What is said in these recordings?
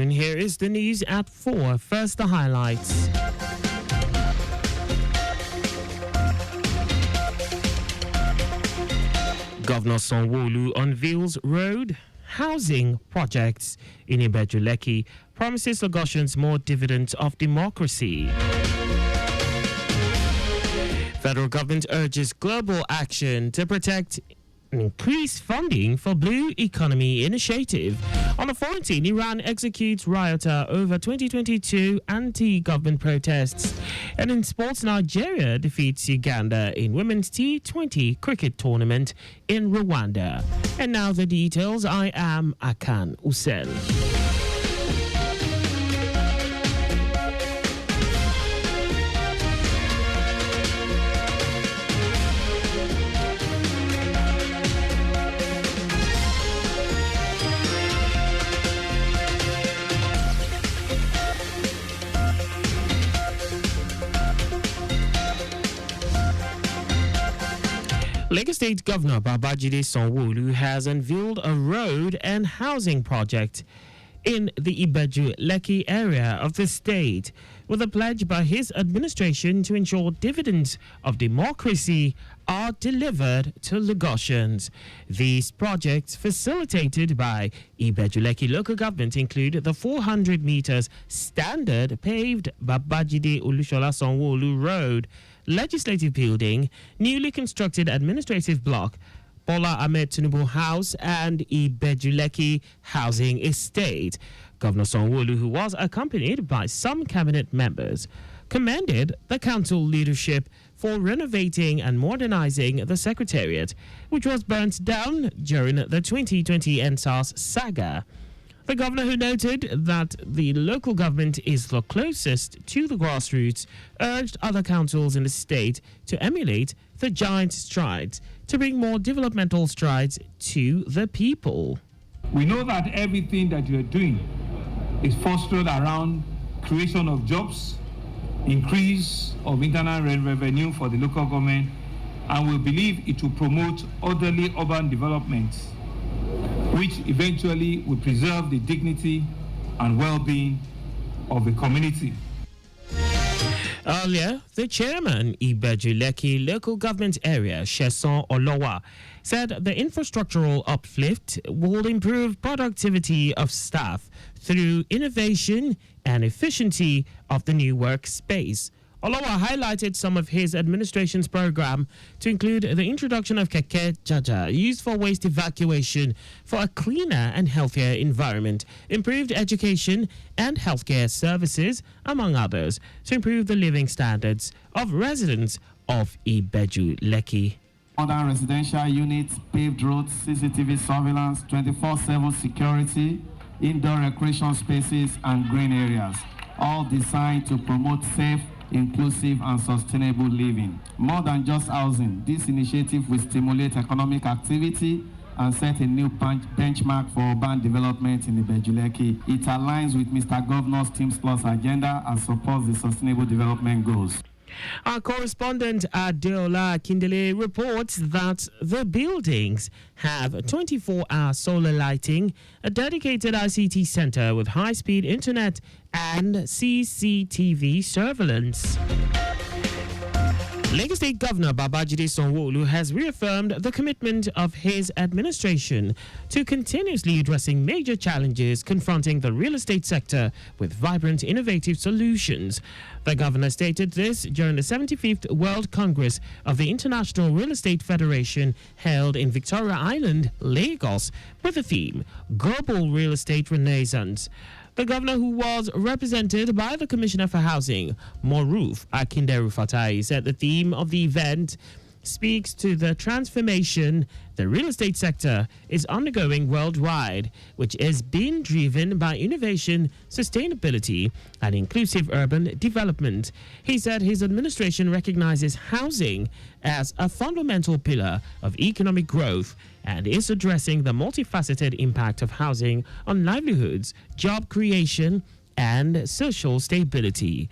afternoon. Here is the news at 4. First, the highlights. Governor Sanwo-Olu unveils road housing projects in Ibeju-Lekki, promises Lagosians more dividends of democracy. Federal government urges global action to protect and increase funding for Blue Economy Initiative. On a foreign scene, Iran executes rioter over 2022 anti-government protests. And in sports, Nigeria defeats Uganda in women's T20 cricket tournament in Rwanda. And now the details. I am Akan Usen. Lagos State Governor Babajide Sanwo-Olu has unveiled a road and housing project in the Ibeju-Lekki area of the state, with a pledge by his administration to ensure dividends of democracy are delivered to Lagosians. These projects, facilitated by Ibeju-Lekki local government, include the 400 meters standard paved Babajide Olushola Sanwo-Olu Road, Legislative Building, newly constructed administrative block, Bola Ahmed Tinubu House, and Ibeju-Lekki Housing Estate. Governor Sanwo-Olu, who was accompanied by some cabinet members, commended the council leadership for renovating and modernizing the secretariat, which was burnt down during the 2020 NSAS saga. The governor, who noted that the local government is the closest to the grassroots, urged other councils in the state to emulate the giant strides to bring more developmental strides to the people. We know that everything that you are doing is fostered around creation of jobs, increase of internal revenue for the local government, and we believe it will promote orderly urban development, which eventually will preserve the dignity and well-being of the community. Earlier, the chairman, Ibeju-Lekki local government area, Sheson Olowa, said the infrastructural uplift will improve productivity of staff through innovation and efficiency of the new workspace. Olowa highlighted some of his administration's program to include the introduction of Keke Jaja, used for waste evacuation for a cleaner and healthier environment, improved education and healthcare services, among others, to improve the living standards of residents of Ibeju-Lekki. Modern residential units, paved roads, CCTV surveillance, 24/7 security, indoor recreation spaces, and green areas, all designed to promote safe, inclusive and sustainable living. More than just housing, this initiative will stimulate economic activity and set a new benchmark for urban development in Ibeju-Lekki. It aligns with Mr. Governor's Teams Plus agenda and supports the sustainable development goals. Our correspondent Adeola Kindele reports that the buildings have 24-hour solar lighting, a dedicated ICT center with high-speed internet, and CCTV surveillance. Lagos State Governor Babajide Sanwo-Olu has reaffirmed the commitment of his administration to continuously addressing major challenges confronting the real estate sector with vibrant, innovative solutions. The governor stated this during the 75th World Congress of the International Real Estate Federation held in Victoria Island, Lagos, with the theme Global Real Estate Renaissance. The governor, who was represented by the Commissioner for Housing, Moruf Akinderu-Fatai, said the theme of the event speaks to the transformation the real estate sector is undergoing worldwide, which is being driven by innovation, sustainability, and inclusive urban development. He said his administration recognizes housing as a fundamental pillar of economic growth and is addressing the multifaceted impact of housing on livelihoods, job creation, and social stability.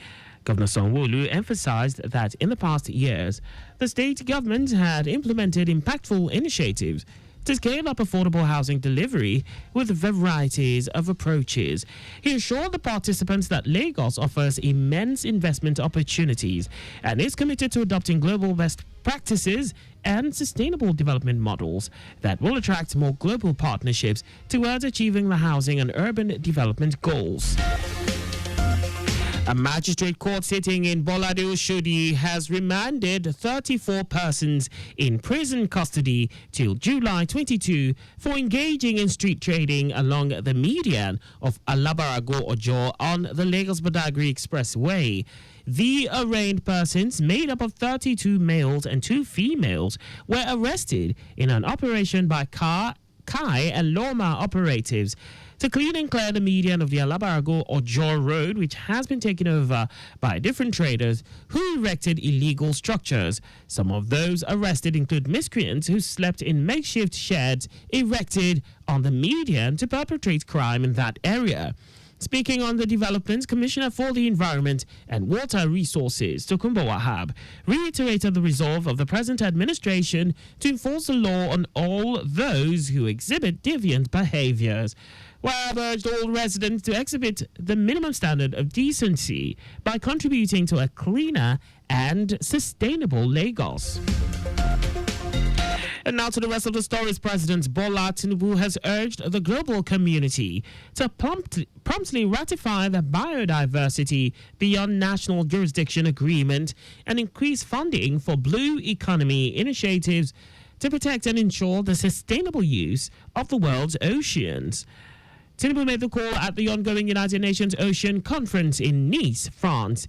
Governor Sanwo-Olu emphasized that in the past years, the state government had implemented impactful initiatives to scale up affordable housing delivery with varieties of approaches. He assured the participants that Lagos offers immense investment opportunities and is committed to adopting global best practices and sustainable development models that will attract more global partnerships towards achieving the housing and urban development goals. A magistrate court sitting in Bolade Oshodi has remanded 34 persons in prison custody till July 22 for engaging in street trading along the median of Alabarago Ojo on the Lagos-Badagry Expressway. The arraigned persons, made up of 32 males and 2 females, were arrested in an operation by Kai and Loma operatives to clean and clear the median of the Alabarago Ojo Road, which has been taken over by different traders who erected illegal structures. Some of those arrested include miscreants who slept in makeshift sheds erected on the median to perpetrate crime in that area. Speaking on the developments, Commissioner for the Environment and Water Resources, Tokunbo Wahab, reiterated the resolve of the present administration to enforce the law on all those who exhibit deviant behaviors. Wahab urged all residents to exhibit the minimum standard of decency by contributing to a cleaner and sustainable Lagos. And now to the rest of the stories. President Bola Tinubu has urged the global community to promptly ratify the Biodiversity Beyond National Jurisdiction Agreement and increase funding for blue economy initiatives to protect and ensure the sustainable use of the world's oceans. Tinubu made the call at the ongoing United Nations Ocean Conference in Nice, France.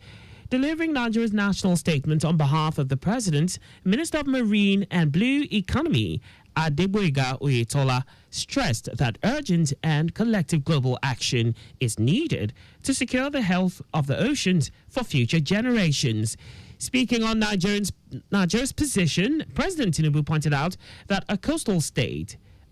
Delivering Nigeria's national statement on behalf of the President, Minister of Marine and Blue Economy, Adeboyega Oyetola, stressed that urgent and collective global action is needed to secure the health of the oceans for future generations. Speaking on Nigeria's position, President Tinubu pointed out that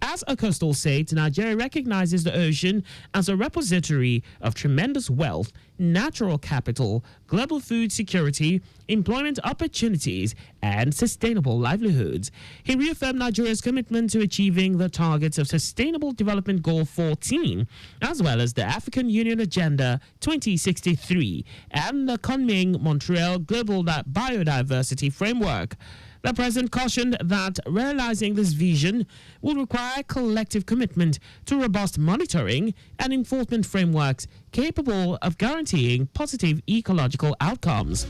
as a coastal state, Nigeria recognizes the ocean as a repository of tremendous wealth, natural capital, global food security, employment opportunities, and sustainable livelihoods. He reaffirmed Nigeria's commitment to achieving the targets of Sustainable Development Goal 14, as well as the African Union Agenda 2063 and the Kunming-Montreal Global Biodiversity Framework. The president cautioned that realizing this vision will require collective commitment to robust monitoring and enforcement frameworks capable of guaranteeing positive ecological outcomes.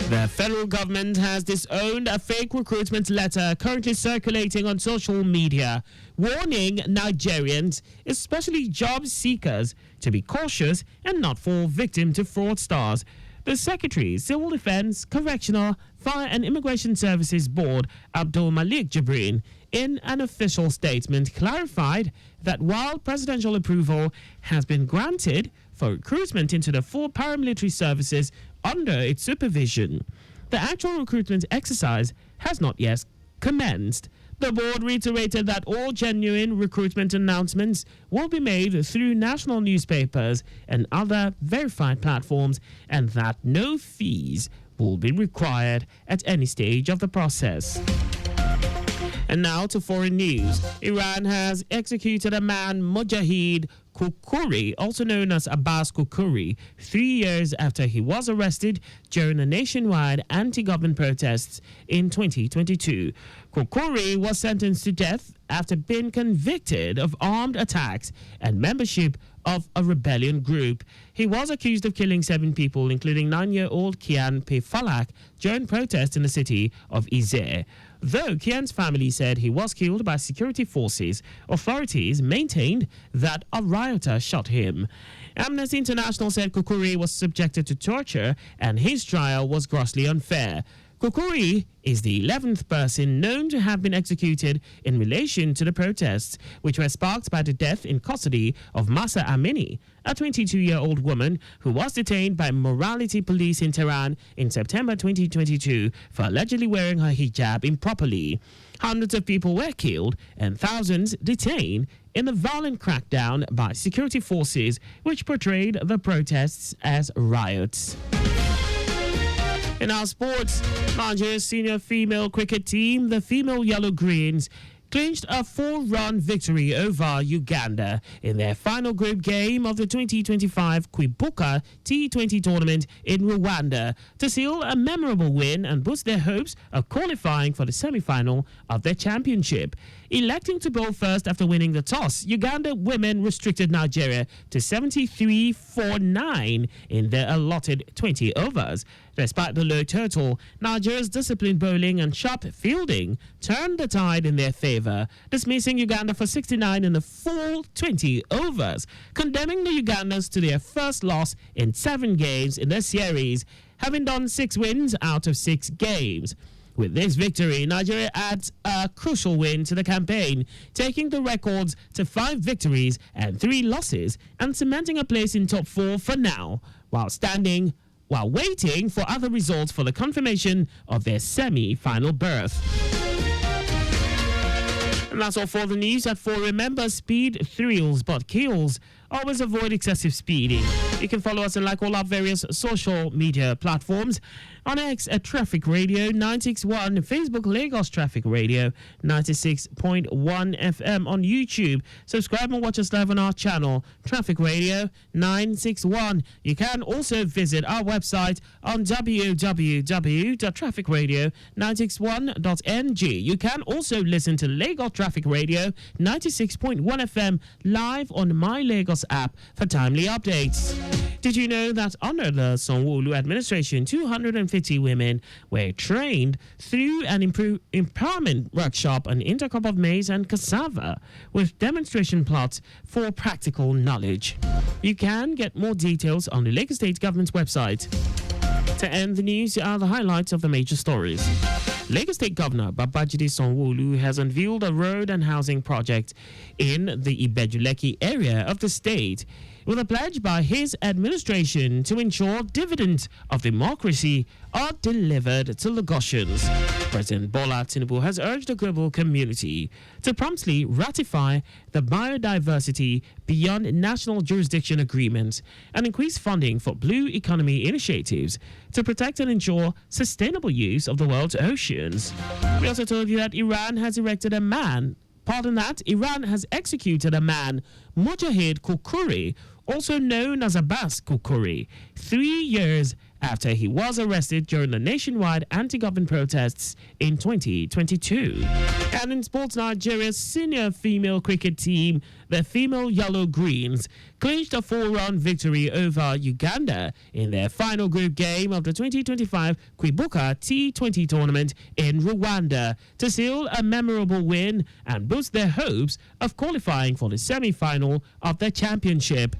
The federal government has disowned a fake recruitment letter currently circulating on social media, warning Nigerians, especially job seekers, to be cautious and not fall victim to fraudsters. The Secretary, Civil Defense, Correctional, Fire and Immigration Services Board, Abdul Malik Jibrin, in an official statement clarified that while presidential approval has been granted for recruitment into the 4 paramilitary services under its supervision, the actual recruitment exercise has not yet commenced. The board reiterated that all genuine recruitment announcements will be made through national newspapers and other verified platforms, and that no fees will be required at any stage of the process. And now to foreign news. Iran has executed a man, Mujahid Kukuri, also known as Abbas Kukuri, 3 years after he was arrested during the nationwide anti-government protests in 2022. Kukuri was sentenced to death after being convicted of armed attacks and membership of a rebellion group. He was accused of killing 7 people, including 9-year-old Kian Pefalak, during protests in the city of Izeh. Though Kian's family said he was killed by security forces, authorities maintained that a rioter shot him. Amnesty International said Kukuri was subjected to torture and his trial was grossly unfair. Kukuri is the 11th person known to have been executed in relation to the protests, which were sparked by the death in custody of Masa Amini, a 22-year-old woman who was detained by morality police in Tehran in September 2022 for allegedly wearing her hijab improperly. Hundreds of people were killed and thousands detained in a violent crackdown by security forces, which portrayed the protests as riots. In our sports, Nigeria's senior female cricket team, the female Yellow Greens, clinched a 4-run victory over Uganda in their final group game of the 2025 Kwibuka T20 tournament in Rwanda to seal a memorable win and boost their hopes of qualifying for the semi-final of their championship. Electing to bowl first after winning the toss, Uganda women restricted Nigeria to 73 for 9 in their allotted 20 overs. Despite the low total, Nigeria's disciplined bowling and sharp fielding turned the tide in their favour, dismissing Uganda for 69 in the full 20 overs, condemning the Ugandans to their first loss in 7 games in the series, having done 6 wins out of 6 games. With this victory, Nigeria adds a crucial win to the campaign, taking the records to 5 victories and 3 losses and cementing a place in top 4 for now, while waiting for other results for the confirmation of their semi-final berth. And that's all for the news at 4. Remember, speed thrills but kills. Always avoid excessive speeding. You can follow us and like all our various social media platforms. On X at Traffic Radio 961, Facebook Lagos Traffic Radio 96.1 FM on YouTube. Subscribe and watch us live on our channel, Traffic Radio 961. You can also visit our website on www.trafficradio961.ng. You can also listen to Lagos Traffic Radio 96.1 FM live on My Lagos app for timely updates. Did you know that under the Sanwo-Olu administration, 250 women were trained through an empowerment workshop on intercrop of maize and cassava with demonstration plots for practical knowledge? You can get more details on the Lagos State Government's website. To end the news, here are the highlights of the major stories. Lagos State Governor Babajide Sanwo-Olu has unveiled a road and housing project in the Ibeju-Lekki area of the state, with a pledge by his administration to ensure dividends of democracy are delivered to Lagosians. President Bola Tinubu has urged the global community to promptly ratify the Biodiversity Beyond National Jurisdiction Agreement and increase funding for blue economy initiatives to protect and ensure sustainable use of the world's oceans. We also told you that Iran has executed a man, Mujahid Kukuri, also known as Abbas Kukuri, 3 years after he was arrested during the nationwide anti-government protests in 2022. And in sports, Nigeria's senior female cricket team, the Female Yellow Greens, clinched a 4-run victory over Uganda in their final group game of the 2025 Kwibuka T20 tournament in Rwanda to seal a memorable win and boost their hopes of qualifying for the semi-final of the championship.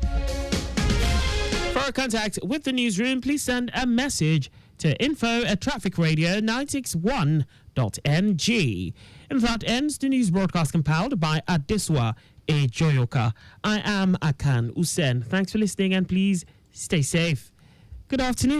For contact with the newsroom, please send a message to info@trafficradio961.ng. And that ends the news broadcast compiled by Adeswa Ejoyoka. I am Akan Usen. Thanks for listening and please stay safe. Good afternoon.